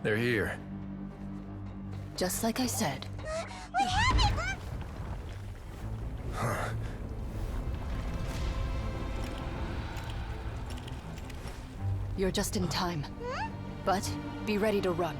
They're here. Just like I said. We have it! You're just in time. But be ready to run.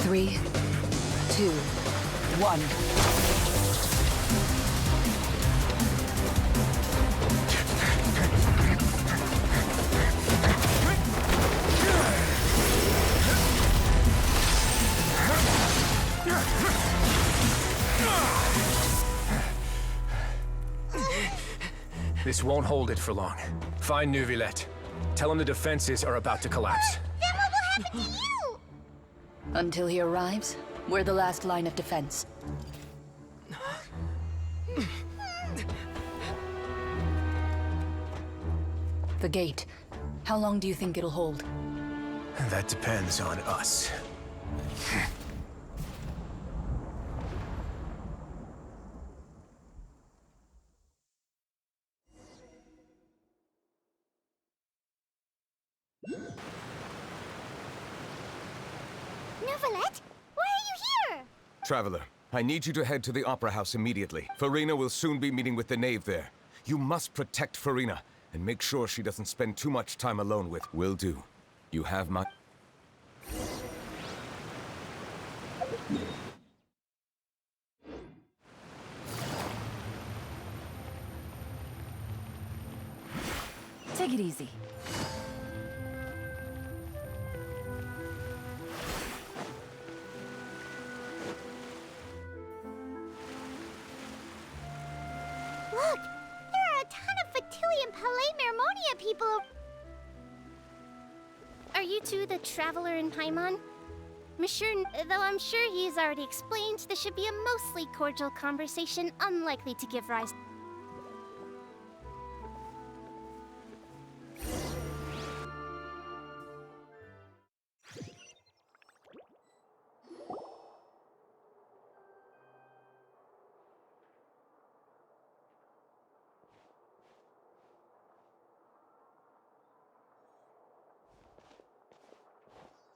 Three, two, one. This won't hold it for long. Find Neuvillette. Tell him the defenses are about to collapse. Then what will happen to you? Until he arrives, we're the last line of defense. The gate. How long do you think it'll hold? That depends on us. Neuvillette, why are you here? Traveler, I need you to head to the Opera House immediately. Farina will soon be meeting with the Knave there. You must protect Farina, and make sure she doesn't spend too much time alone with... Will do. You have my... Take it easy. Look, there are a ton of Fatilian Palais Memoria people. Are you two the traveler in Paimon? Though I'm sure he's already explained, this should be a mostly cordial conversation, unlikely to give rise.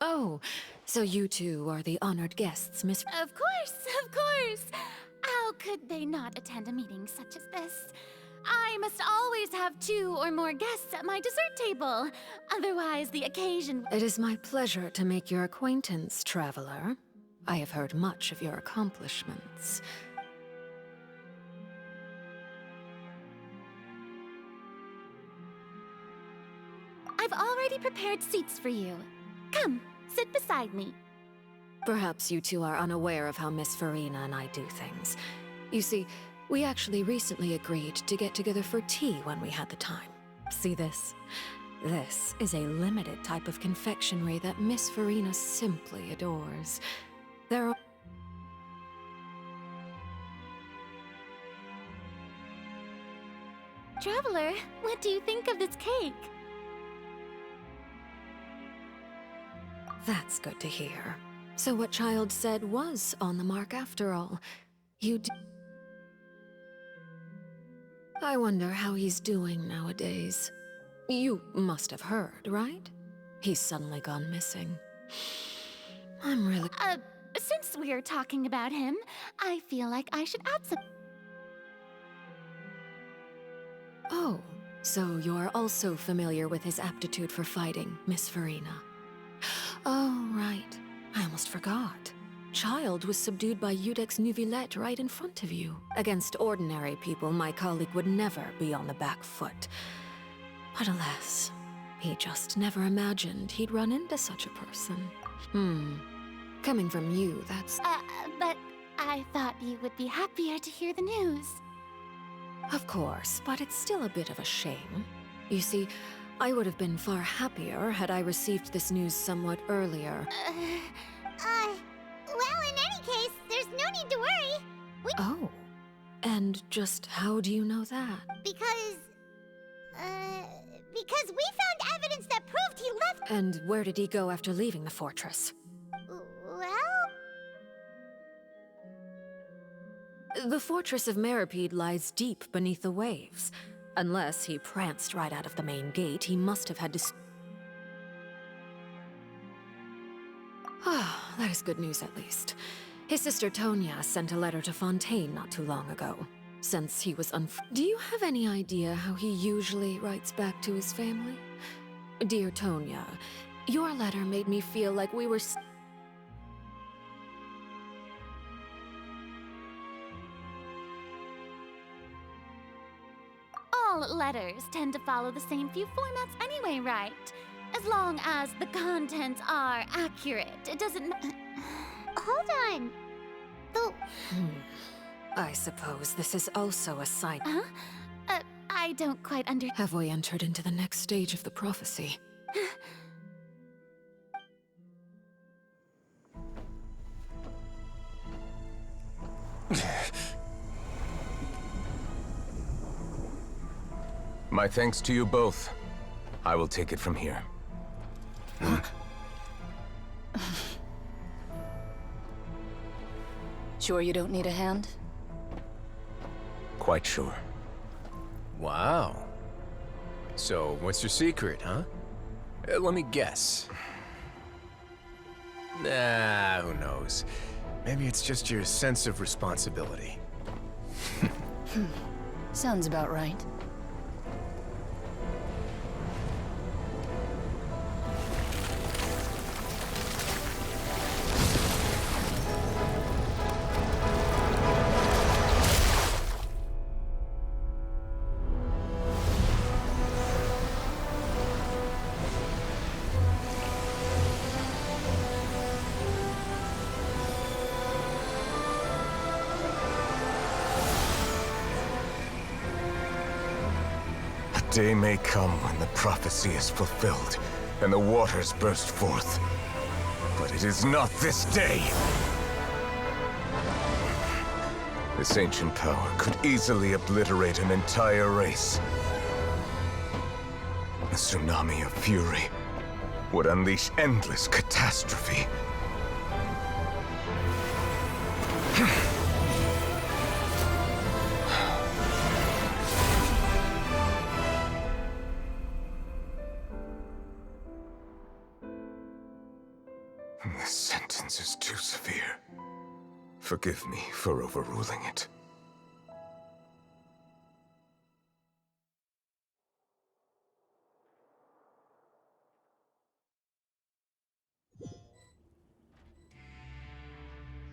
Oh, so you two are the honored guests, Miss... Of course, of course! How could they not attend a meeting such as this? I must always have 2 or more guests at my dessert table. Otherwise, the occasion... It is my pleasure to make your acquaintance, traveler. I have heard much of your accomplishments. I've already prepared seats for you. Come, sit beside me. Perhaps you two are unaware of how Miss Farina and I do things. You see, we actually recently agreed to get together for tea when we had the time. See this? This is a limited type of confectionery that Miss Farina simply adores. There are... Traveler, what do you think of this cake? That's good to hear. So what Child said was on the mark after all. You d... I wonder how he's doing nowadays. You must have heard, right? He's suddenly gone missing. I'm really... Since we're talking about him, I feel like I should add some... Oh, so you're also familiar with his aptitude for fighting, Miss Farina. Oh, right. I almost forgot. Child was subdued by Udex Neuvillette right in front of you. Against ordinary people, my colleague would never be on the back foot. But alas, He just never imagined he'd run into such a person. Coming from you, that's... But I thought you would be happier to hear the news. Of course, but it's still a bit of a shame. You see, I would have been far happier had I received this news somewhat earlier. Well, in any case, there's no need to worry. Oh. And just how do you know that? Because we found evidence that proved he left... And where did he go after leaving the fortress? Well... The fortress of Meripede lies deep beneath the waves. Unless he pranced right out of the main gate, he must have had to... Ah, that is good news at least. His sister Tonya sent a letter to Fontaine not too long ago. Since he was Do you have any idea how he usually writes back to his family? Dear Tonya, your letter made me feel like we were... All letters tend to follow the same few formats anyway, right? As long as the contents are accurate, it doesn't Hold on. I suppose this is also a sign. Huh? I don't quite Have we entered into the next stage of the prophecy? My thanks to you both. I will take it from here. Sure you don't need a hand? Quite sure. Wow. So, what's your secret, huh? Let me guess. Nah, who knows? Maybe it's just your sense of responsibility. Sounds about right. Day may come when the prophecy is fulfilled, and the waters burst forth. But it is not this day! This ancient power could easily obliterate an entire race. A tsunami of fury would unleash endless catastrophe. This sentence is too severe. Forgive me for overruling it.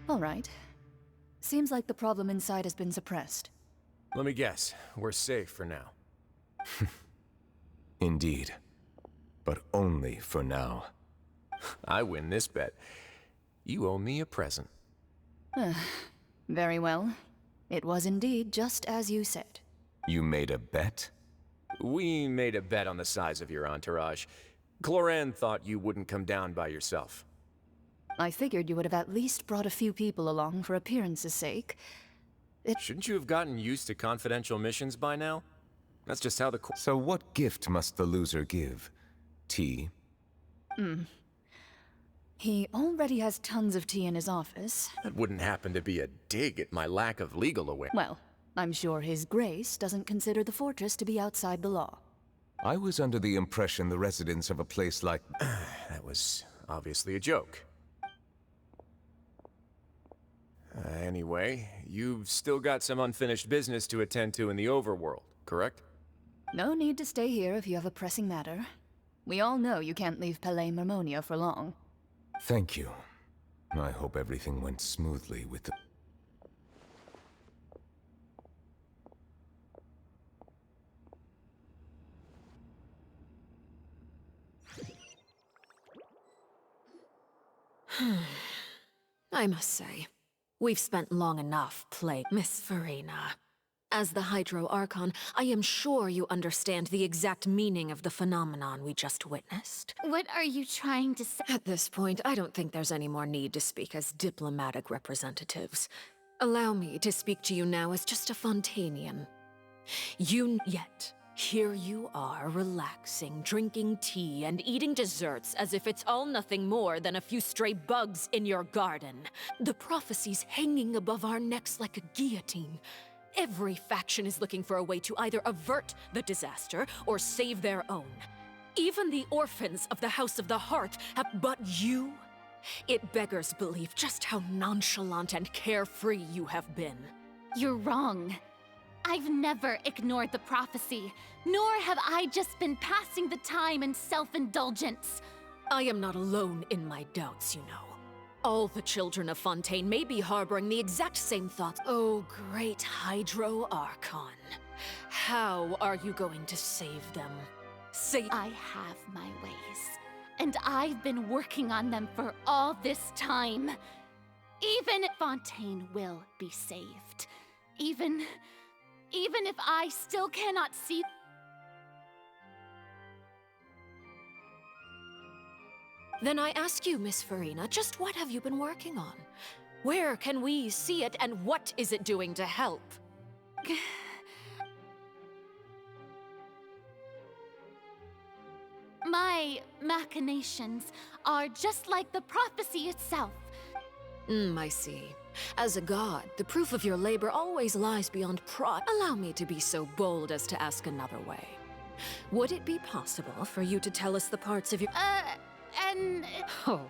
All right. Seems like the problem inside has been suppressed. Let me guess. We're safe for now. Indeed. But only for now. I win this bet. You owe me a present. Very well. It was indeed just as you said. You made a bet? We made a bet on the size of your entourage. Cloran thought you wouldn't come down by yourself. I figured you would have at least brought a few people along for appearance's sake. Shouldn't you have gotten used to confidential missions by now? That's just how the So what gift must the loser give? Tea? He already has tons of tea in his office. That wouldn't happen to be a dig at my lack of legal awareness. Well, I'm sure His Grace doesn't consider the fortress to be outside the law. I was under the impression the residents of a place like... That was obviously a joke. Anyway, you've still got some unfinished business to attend to in the overworld, correct? No need to stay here if you have a pressing matter. We all know you can't leave Palais Memoria for long. Thank you. I hope everything went smoothly with the... I must say, we've spent long enough playing Miss Farina. As the Hydro Archon, I am sure you understand the exact meaning of the phenomenon we just witnessed. What are you trying to say? At this point, I don't think there's any more need to speak as diplomatic representatives. Allow me to speak to you now as just a Fontanian. Yet, here you are, relaxing, drinking tea, and eating desserts as if it's all nothing more than a few stray bugs in your garden. The prophecies hanging above our necks like a guillotine. Every faction is looking for a way to either avert the disaster or save their own. Even the orphans of the House of the Hearth have but you. It beggars belief just how nonchalant and carefree you have been. You're wrong. I've never ignored the prophecy, nor have I just been passing the time in self-indulgence. I am not alone in my doubts, you know. All the children of Fontaine may be harboring the exact same thoughts. Oh, great Hydro Archon. How are you going to save them? I have my ways, and I've been working on them for all this time. Even Fontaine will be saved. Even if I still cannot see... Then I ask you, Miss Farina, just what have you been working on? Where can we see it, and what is it doing to help? My machinations are just like the prophecy itself. I see. As a god, the proof of your labor always lies beyond prod. Allow me to be so bold as to ask another way. Would it be possible for you to tell us the parts of your... Oh,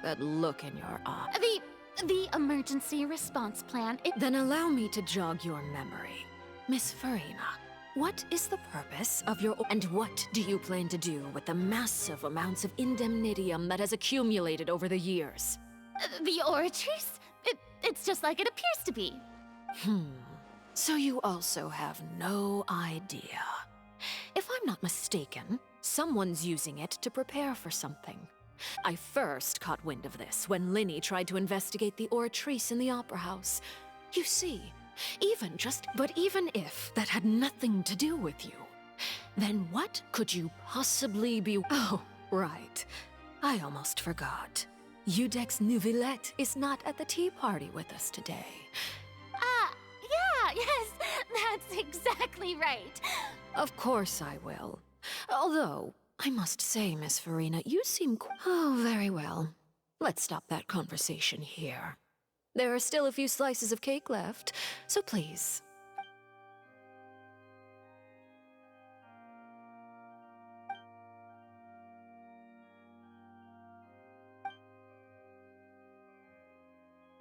that look in your eye. The emergency response plan, Then allow me to jog your memory. Miss Farina, what is the purpose of your... And what do you plan to do with the massive amounts of indemnitium that has accumulated over the years? The Oratrice? It's just like it appears to be. So you also have no idea. If I'm not mistaken, someone's using it to prepare for something. I first caught wind of this when Linny tried to investigate the Oratrice in the Opera House. You see, even if that had nothing to do with you, then what could you possibly be... Oh, right. I almost forgot. Udex Neuvillette is not at the tea party with us today. Yes, that's exactly right. Of course I will. Although, I must say, Miss Farina, you seem Oh, very well. Let's stop that conversation here. There are still a few slices of cake left, so please.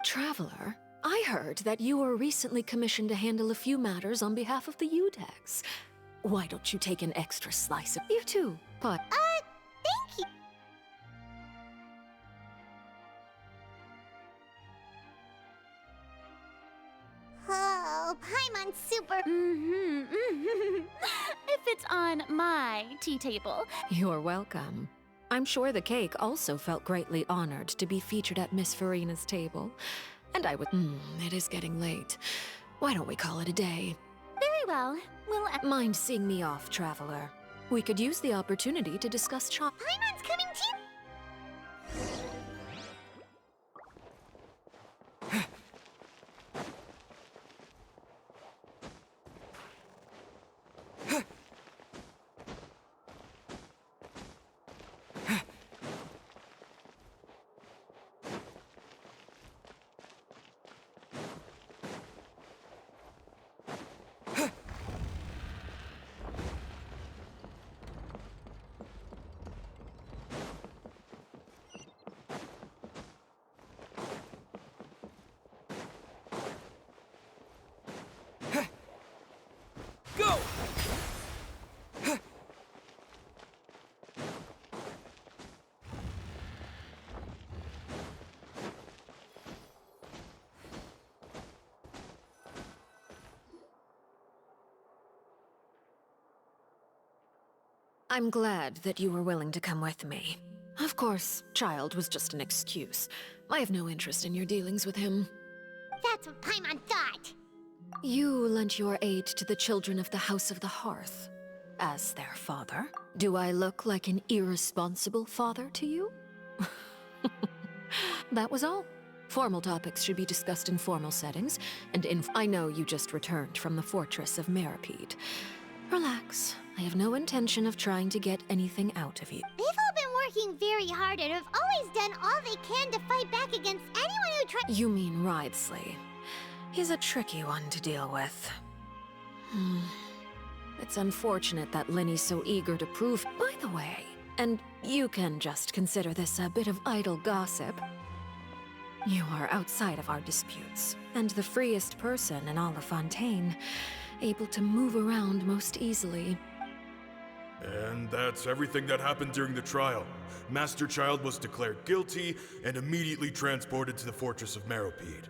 Traveler, I heard that you were recently commissioned to handle a few matters on behalf of the Udex. Why don't you take an extra slice of... You too, but... Thank you. Oh, Paimon's super... If it's on my tea table. You're welcome. I'm sure the cake also felt greatly honored to be featured at Miss Farina's table. And I would... it is getting late. Why don't we call it a day? Very well. We'll... Mind seeing me off, Traveler? We could use the opportunity to discuss Paimon's coming too. Go! I'm glad that you were willing to come with me. Of course, child was just an excuse. I have no interest in your dealings with him. That's what Paimon thought. You lent your aid to the children of the House of the Hearth. As their father, do I look like an irresponsible father to you? That was all. Formal topics should be discussed in formal settings, and I know you just returned from the fortress of Meripede. Relax. I have no intention of trying to get anything out of you. They've all been working very hard and have always done all they can to fight back against anyone who tries. You mean Wriothesley. He's a tricky one to deal with. It's unfortunate that Linny's so eager to prove. By the way, and you can just consider this a bit of idle gossip, you are outside of our disputes, and the freest person in all of Fontaine, able to move around most easily. And that's everything that happened during the trial. Master Child was declared guilty and immediately transported to the Fortress of Meropide.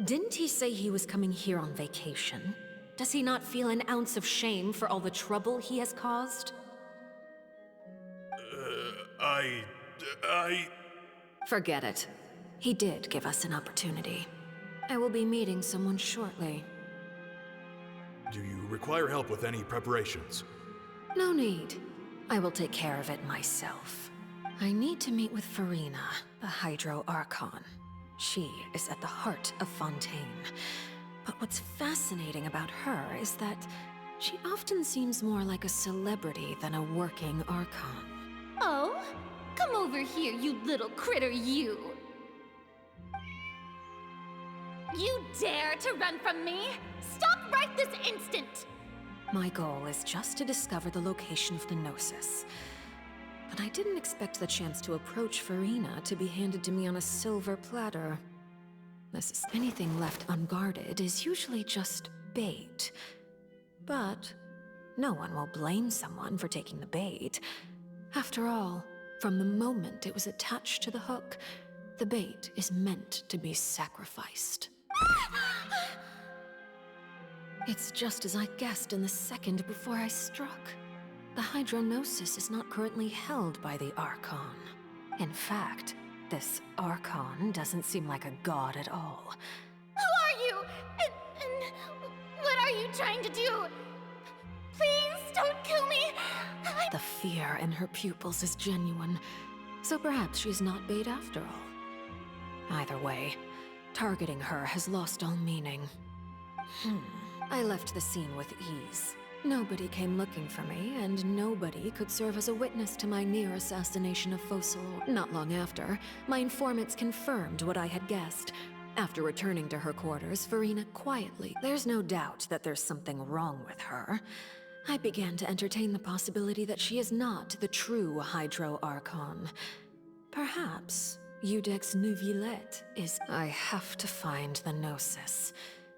Didn't he say he was coming here on vacation? Does he not feel an ounce of shame for all the trouble he has caused? Forget it. He did give us an opportunity. I will be meeting someone shortly. Do you require help with any preparations? No need. I will take care of it myself. I need to meet with Farina, the Hydro Archon. She is at the heart of Fontaine. But what's fascinating about her is that she often seems more like a celebrity than a working Archon. Oh? Come over here, you little critter, you! You dare to run from me? Stop right this instant! My goal is just to discover the location of the Gnosis. But I didn't expect the chance to approach Farina to be handed to me on a silver platter. Anything left unguarded is usually just bait. But no one will blame someone for taking the bait. After all, from the moment it was attached to the hook, the bait is meant to be sacrificed. It's just as I guessed in the second before I struck. The Hydronosis is not currently held by the Archon. In fact, this Archon doesn't seem like a god at all. Who are you? And what are you trying to do? Please don't kill me! The fear in her pupils is genuine, so perhaps she's not bait after all. Either way, targeting her has lost all meaning. I left the scene with ease. Nobody came looking for me, and nobody could serve as a witness to my near assassination of Fossil. Not long after, my informants confirmed what I had guessed. After returning to her quarters, Farina quietly. There's no doubt that there's something wrong with her. I began to entertain the possibility that she is not the true Hydro Archon. Perhaps Iudex Neuvillette is. I have to find the Gnosis.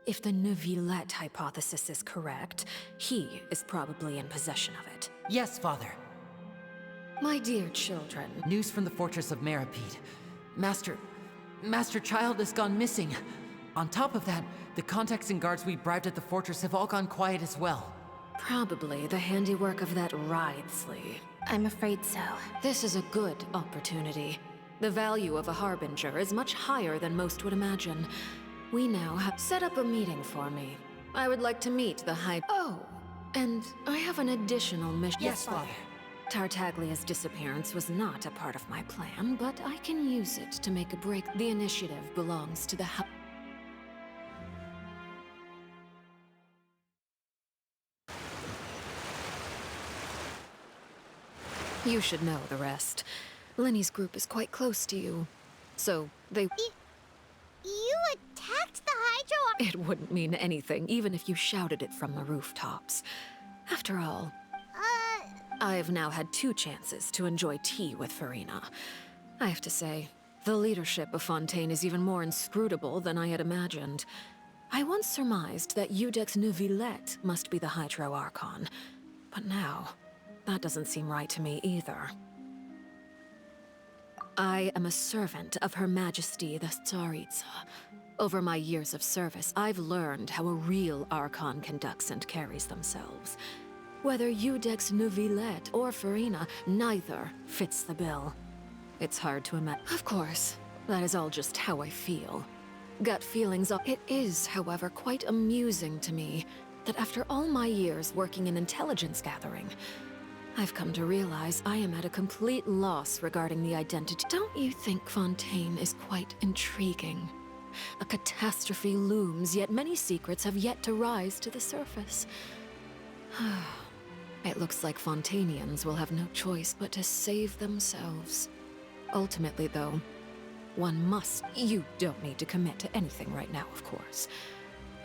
If the Neuvillette hypothesis is correct, he is probably in possession of it. Yes, Father. My dear children. News from the Fortress of Meripede. Master Child has gone missing. On top of that, the contacts and guards we bribed at the fortress have all gone quiet as well. Probably the handiwork of that Wriothesley. I'm afraid so. This is a good opportunity. The value of a Harbinger is much higher than most would imagine. We now have set up a meeting for me. I would like to meet the Oh, and I have an additional mission. Yes, Father. Tartaglia's disappearance was not a part of my plan, but I can use it to make a break. The initiative belongs to the You should know the rest. Lenny's group is quite close to you, so they... You attacked the Hydro... It wouldn't mean anything, even if you shouted it from the rooftops. After all, I've now had 2 chances to enjoy tea with Farina. I have to say, the leadership of Fontaine is even more inscrutable than I had imagined. I once surmised that Iudex Neuvillette must be the Hydro Archon, but now, that doesn't seem right to me either. I am a servant of Her Majesty the Tsaritsa. Over my years of service, I've learned how a real Archon conducts and carries themselves. Whether Iudex Neuvillette or Farina, neither fits the bill. It's hard to imagine. Of course, that is all just how I feel. Gut feelings are. It is, however, quite amusing to me that after all my years working in intelligence gathering, I've come to realize I am at a complete loss regarding the identity. Don't you think Fontaine is quite intriguing? A catastrophe looms, yet many secrets have yet to rise to the surface. It looks like Fontainians will have no choice but to save themselves. Ultimately, though, one must. You don't need to commit to anything right now, of course.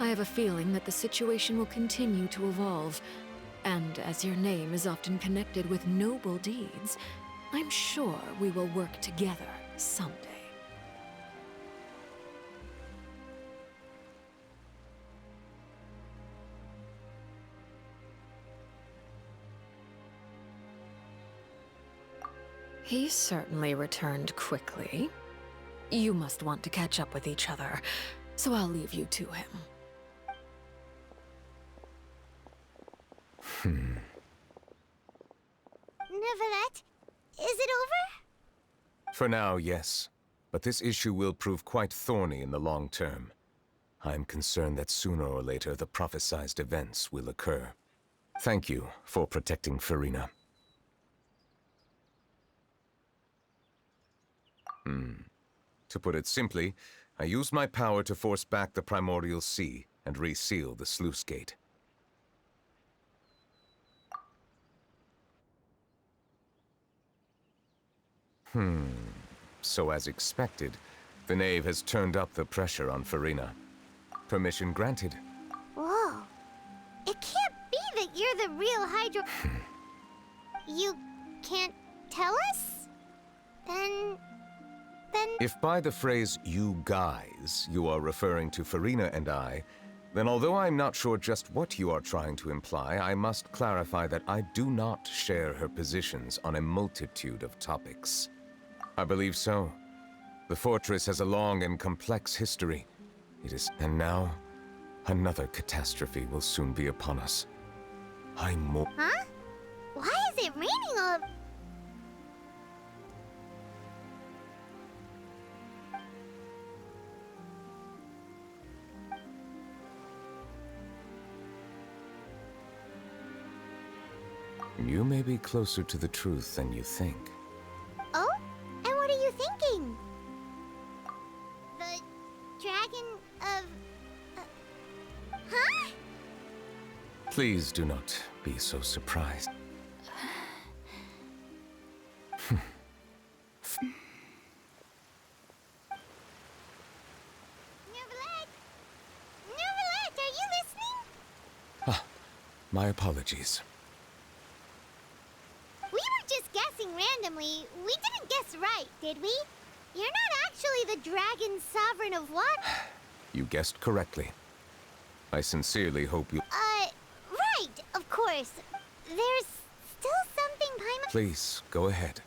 I have a feeling that the situation will continue to evolve. And as your name is often connected with noble deeds, I'm sure we will work together someday. He certainly returned quickly. You must want to catch up with each other, so I'll leave you to him. Neuvillette, is it over? For now, yes. But this issue will prove quite thorny in the long term. I'm concerned that sooner or later the prophesized events will occur. Thank you for protecting Farina. To put it simply, I used my power to force back the primordial sea and reseal the sluice gate. So as expected, the Knave has turned up the pressure on Farina. Permission granted. Whoa. It can't be that you're the real Hydro... You can't tell us? Then... If by the phrase, "you guys," you are referring to Farina and I, then although I'm not sure just what you are trying to imply, I must clarify that I do not share her positions on a multitude of topics. I believe so. The fortress has a long and complex history. It is... And now, another catastrophe will soon be upon us. Huh? Why is it raining all... You may be closer to the truth than you think. Oh? And what are you thinking? The dragon of... huh? Please do not be so surprised. Neuvillette! Neuvillette, are you listening? My apologies. We were just guessing randomly. We didn't guess right, did we? You're not actually the dragon sovereign of what? You guessed correctly. I sincerely hope you... Right, of course. There's still something Paimon... Please, go ahead.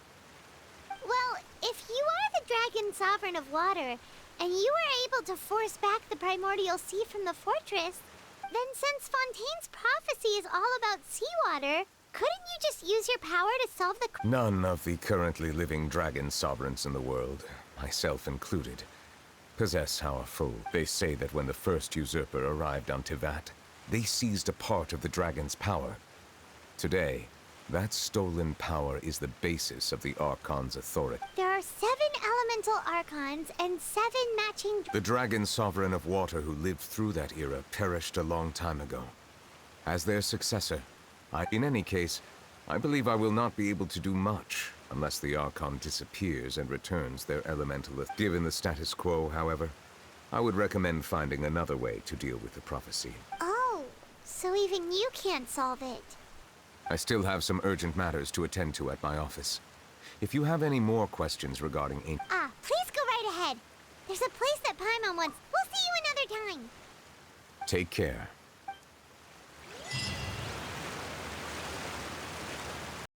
Well, if you are the dragon sovereign of water, and you were able to force back the primordial sea from the fortress, then since Fontaine's prophecy is all about seawater, couldn't you just use your power to solve the... None of the currently living dragon sovereigns in the world, myself included, possess our full... They say that when the first usurper arrived on Tivat, they seized a part of the dragon's power. Today, that stolen power is the basis of the Archon's authority. There are 7 elemental archons and 7 matching... The dragon sovereign of water who lived through that era perished a long time ago. As their successor, in any case, I believe I will not be able to do much unless the Archon disappears and returns their elemental... Given the status quo, however, I would recommend finding another way to deal with the prophecy. Oh, so even you can't solve it. I still have some urgent matters to attend to at my office. If you have any more questions regarding... Please go right ahead. There's a place that Paimon wants. We'll see you another time. Take care.